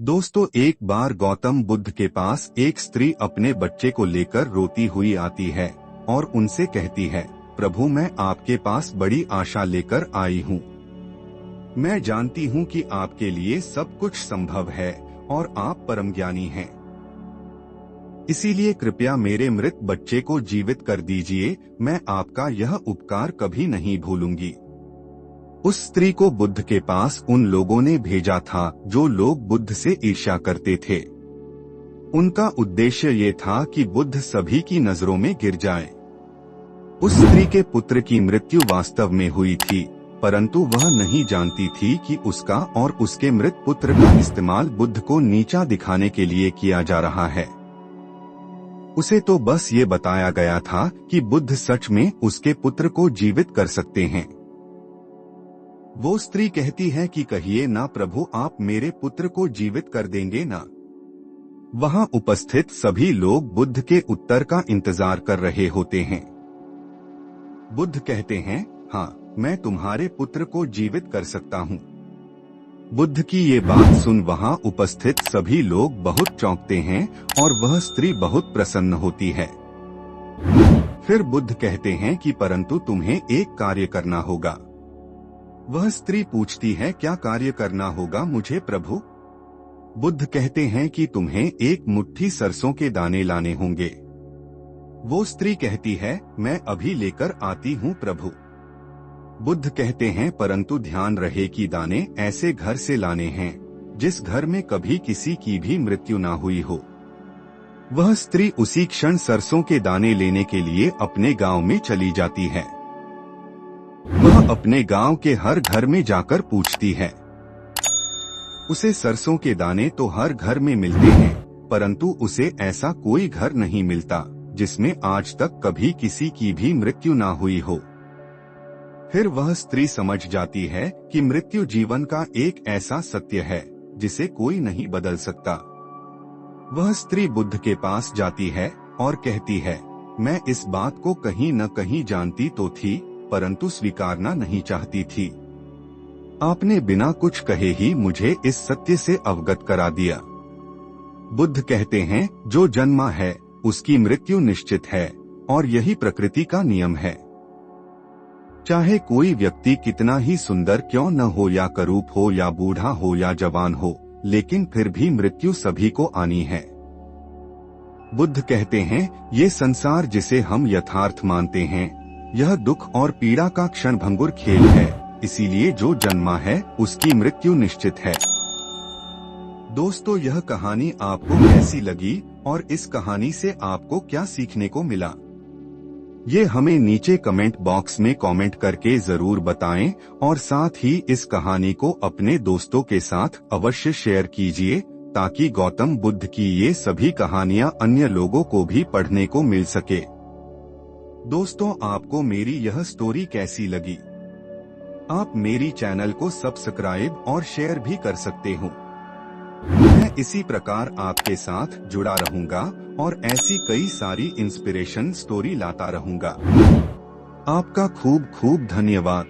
दोस्तों, एक बार गौतम बुद्ध के पास एक स्त्री अपने बच्चे को लेकर रोती हुई आती है और उनसे कहती है, प्रभु, मैं आपके पास बड़ी आशा लेकर आई हूँ। मैं जानती हूँ कि आपके लिए सब कुछ संभव है और आप परम ज्ञानी हैं। इसीलिए कृपया मेरे मृत बच्चे को जीवित कर दीजिए। मैं आपका यह उपकार कभी नहीं भूलूंगी। उस स्त्री को बुद्ध के पास उन लोगों ने भेजा था जो लोग बुद्ध से ईर्ष्या करते थे। उनका उद्देश्य ये था कि बुद्ध सभी की नजरों में गिर जाए। उस स्त्री के पुत्र की मृत्यु वास्तव में हुई थी, परंतु वह नहीं जानती थी कि उसका और उसके मृत पुत्र का इस्तेमाल बुद्ध को नीचा दिखाने के लिए किया जा रहा है। उसे तो बस ये बताया गया था कि बुद्ध सच में उसके पुत्र को जीवित कर सकते हैं। वो स्त्री कहती है कि कहिए ना प्रभु, आप मेरे पुत्र को जीवित कर देंगे ना। वहां उपस्थित सभी लोग बुद्ध के उत्तर का इंतजार कर रहे होते हैं। बुद्ध कहते हैं, हाँ, मैं तुम्हारे पुत्र को जीवित कर सकता हूँ। बुद्ध की ये बात सुन वहां उपस्थित सभी लोग बहुत चौंकते हैं और वह स्त्री बहुत प्रसन्न होती है। फिर बुद्ध कहते हैं कि परंतु तुम्हें एक कार्य करना होगा। वह स्त्री पूछती है, क्या कार्य करना होगा मुझे प्रभु? बुद्ध कहते हैं कि तुम्हें एक मुट्ठी सरसों के दाने लाने होंगे। वो स्त्री कहती है, मैं अभी लेकर आती हूँ प्रभु। बुद्ध कहते हैं, परंतु ध्यान रहे कि दाने ऐसे घर से लाने हैं जिस घर में कभी किसी की भी मृत्यु ना हुई हो। वह स्त्री उसी क्षण सरसों के दाने लेने के लिए अपने गांव में चली जाती है। वह अपने गांव के हर घर में जाकर पूछती है। उसे सरसों के दाने तो हर घर में मिलते हैं, परंतु उसे ऐसा कोई घर नहीं मिलता जिसमें आज तक कभी किसी की भी मृत्यु ना हुई हो। फिर वह स्त्री समझ जाती है कि मृत्यु जीवन का एक ऐसा सत्य है जिसे कोई नहीं बदल सकता। वह स्त्री बुद्ध के पास जाती है और कहती है, मैं इस बात को कहीं न कहीं जानती तो थी, परंतु स्वीकारना नहीं चाहती थी। आपने बिना कुछ कहे ही मुझे इस सत्य से अवगत करा दिया। बुद्ध कहते हैं, जो जन्मा है उसकी मृत्यु निश्चित है और यही प्रकृति का नियम है। चाहे कोई व्यक्ति कितना ही सुंदर क्यों न हो, या करूप हो, या बूढ़ा हो, या जवान हो, लेकिन फिर भी मृत्यु सभी को आनी है। बुद्ध कहते हैं, ये संसार जिसे हम यथार्थ मानते हैं, यह दुख और पीड़ा का क्षणभंगुर खेल है। इसीलिए जो जन्मा है उसकी मृत्यु निश्चित है। दोस्तों, यह कहानी आपको कैसी लगी और इस कहानी से आपको क्या सीखने को मिला, ये हमें नीचे कमेंट बॉक्स में कमेंट करके जरूर बताएं और साथ ही इस कहानी को अपने दोस्तों के साथ अवश्य शेयर कीजिए ताकि गौतम बुद्ध की ये सभी कहानियां अन्य लोगों को भी पढ़ने को मिल सके। दोस्तों, आपको मेरी यह स्टोरी कैसी लगी? आप मेरी चैनल को सब्सक्राइब और शेयर भी कर सकते हो। मैं इसी प्रकार आपके साथ जुड़ा रहूंगा और ऐसी कई सारी इंस्पिरेशन स्टोरी लाता रहूंगा। आपका खूब खूब धन्यवाद।